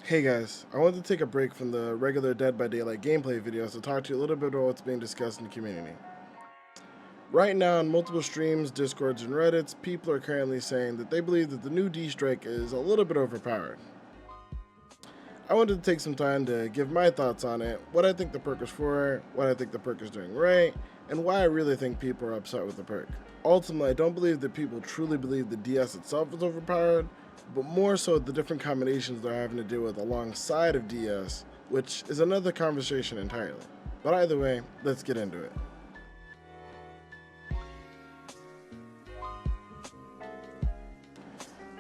Hey guys, I wanted to take a break from the regular Dead by Daylight gameplay videos to talk to you a little bit about what's being discussed in the community. Right now, on multiple streams, Discords, and Reddits, people are currently saying that they believe that the new D-Strike is a little bit overpowered. I wanted to take some time to give my thoughts on it, what I think the perk is for, what I think the perk is doing right, and why I really think people are upset with the perk. Ultimately, I don't believe that people truly believe the DS itself is overpowered, but more so the different combinations they're having to deal with alongside of DS, which is another conversation entirely. But either way, let's get into it.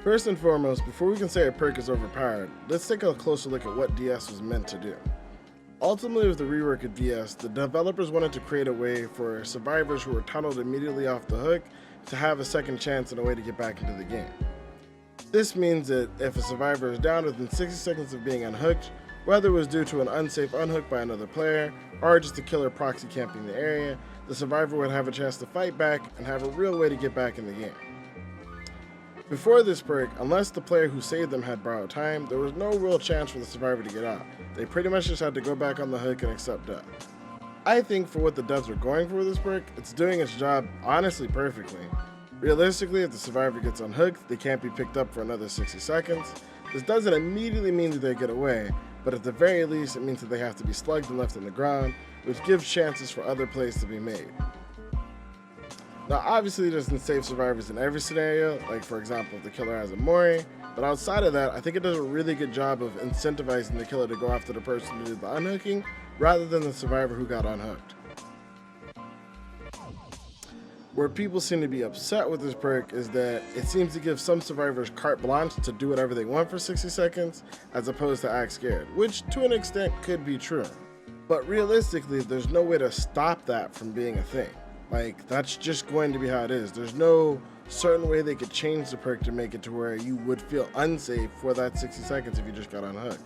First and foremost, before we can say a perk is overpowered, let's take a closer look at what DS was meant to do. Ultimately, with the rework of DS, the developers wanted to create a way for survivors who were tunneled immediately off the hook to have a second chance and a way to get back into the game. This means that if a survivor is down within 60 seconds of being unhooked, whether it was due to an unsafe unhook by another player or just a killer proxy camping the area, the survivor would have a chance to fight back and have a real way to get back in the game. Before this perk, unless the player who saved them had borrowed time, there was no real chance for the survivor to get out. They pretty much just had to go back on the hook and accept death. I think for what the devs are going for with this perk, it's doing its job honestly perfectly. Realistically, if the survivor gets unhooked, they can't be picked up for another 60 seconds. This doesn't immediately mean that they get away, but at the very least it means that they have to be slugged and left on the ground, which gives chances for other plays to be made. Now obviously there's safe survivors in every scenario, like for example if the killer has a Mori, but outside of that I think it does a really good job of incentivizing the killer to go after the person who did the unhooking rather than the survivor who got unhooked. Where people seem to be upset with this perk is that it seems to give some survivors carte blanche to do whatever they want for 60 seconds as opposed to act scared, which to an extent could be true. But realistically, there's no way to stop that from being a thing. Like, that's just going to be how it is. There's no certain way they could change the perk to make it to where you would feel unsafe for that 60 seconds if you just got unhooked.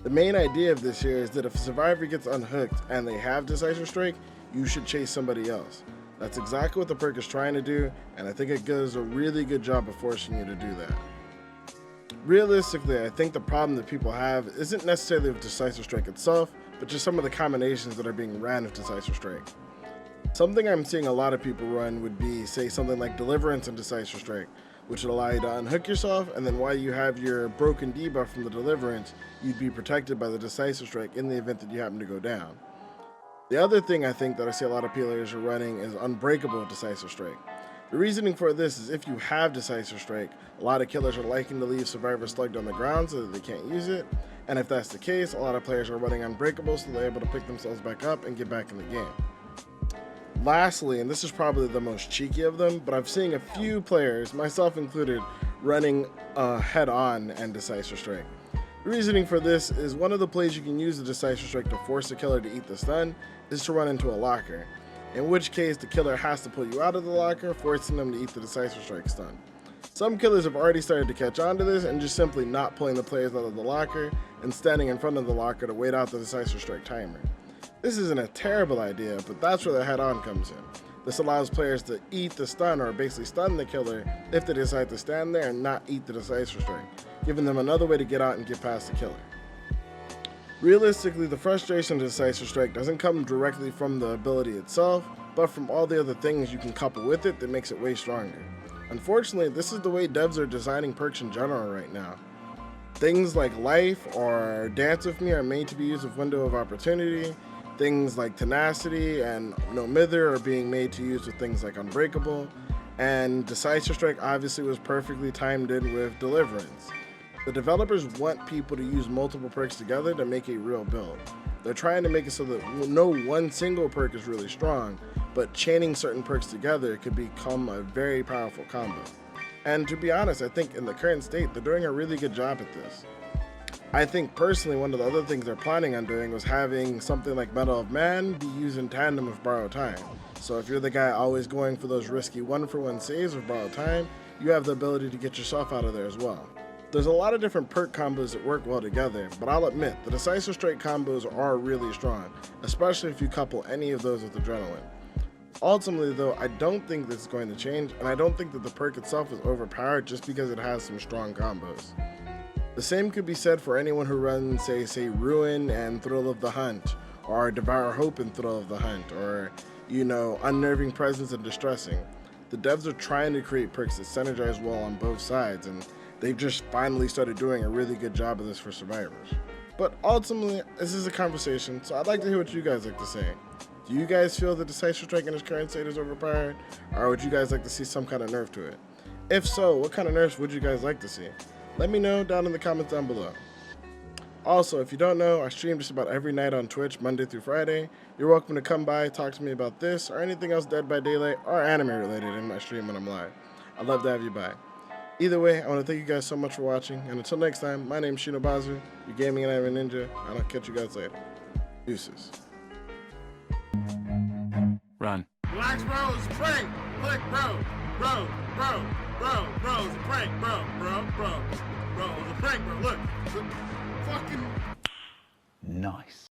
The main idea of this here is that if a survivor gets unhooked and they have Decisive Strike, you should chase somebody else. That's exactly what the perk is trying to do, and I think it does a really good job of forcing you to do that. Realistically, I think the problem that people have isn't necessarily with Decisive Strike itself, but just some of the combinations that are being ran with Decisive Strike. Something I'm seeing a lot of people run would be, say, something like Deliverance and Decisive Strike, which would allow you to unhook yourself, and then while you have your broken debuff from the Deliverance, you'd be protected by the Decisive Strike in the event that you happen to go down. The other thing I think that I see a lot of players are running is Unbreakable Decisive Strike. The reasoning for this is if you have Decisive Strike, a lot of killers are liking to leave survivors slugged on the ground so that they can't use it, and if that's the case, a lot of players are running Unbreakable so they're able to pick themselves back up and get back in the game. Lastly, and this is probably the most cheeky of them, but I've seen a few players, myself included, running Head-On and Decisive Strike. The reasoning for this is one of the plays you can use the Decisive Strike to force the killer to eat the stun is to run into a locker, in which case the killer has to pull you out of the locker, forcing them to eat the Decisive Strike stun. Some killers have already started to catch on to this and just simply not pulling the players out of the locker and standing in front of the locker to wait out the Decisive Strike timer. This isn't a terrible idea, but that's where the Head-On comes in. This allows players to eat the stun, or basically stun the killer, if they decide to stand there and not eat the Decisive Strike, giving them another way to get out and get past the killer. Realistically, the frustration of Decisive Strike doesn't come directly from the ability itself, but from all the other things you can couple with it that makes it way stronger. Unfortunately, this is the way devs are designing perks in general right now. Things like Life or Dance With Me are made to be used with Window of Opportunity. Things like Tenacity and No Mither are being made to use with things like Unbreakable, and Decisive Strike obviously was perfectly timed in with Deliverance. The developers want people to use multiple perks together to make a real build. They're trying to make it so that no one single perk is really strong, but chaining certain perks together could become a very powerful combo. And to be honest, I think in the current state, they're doing a really good job at this. I think personally one of the other things they're planning on doing was having something like Medal of Man be used in tandem with Borrowed Time. So if you're the guy always going for those risky 1-for-1 saves with Borrowed Time, you have the ability to get yourself out of there as well. There's a lot of different perk combos that work well together, but I'll admit, the Decisive Strike combos are really strong, especially if you couple any of those with Adrenaline. Ultimately though, I don't think this is going to change, and I don't think that the perk itself is overpowered just because it has some strong combos. The same could be said for anyone who runs, say Ruin and Thrill of the Hunt, or Devour Hope and Thrill of the Hunt, or, Unnerving Presence and Distressing. The devs are trying to create perks that synergize well on both sides, and they've just finally started doing a really good job of this for survivors. But ultimately, this is a conversation, so I'd like to hear what you guys like to say. Do you guys feel the Decisive strike in its current state is overpowered, or would you guys like to see some kind of nerf to it? If so, what kind of nerfs would you guys like to see? Let me know down in the comments down below. Also, if you don't know, I stream just about every night on Twitch, Monday through Friday. You're welcome to come by, talk to me about this, or anything else Dead by Daylight, or anime related in my stream when I'm live. I'd love to have you by. Either way, I want to thank you guys so much for watching, and until next time, my name's Shinobazu, your gaming and anime ninja, and I'll catch you guys later. Deuces. Run. Relax, bro. It's a prank. Look, bro. It's a prank, bro. It's a prank, bro. Look. Fucking. Nice.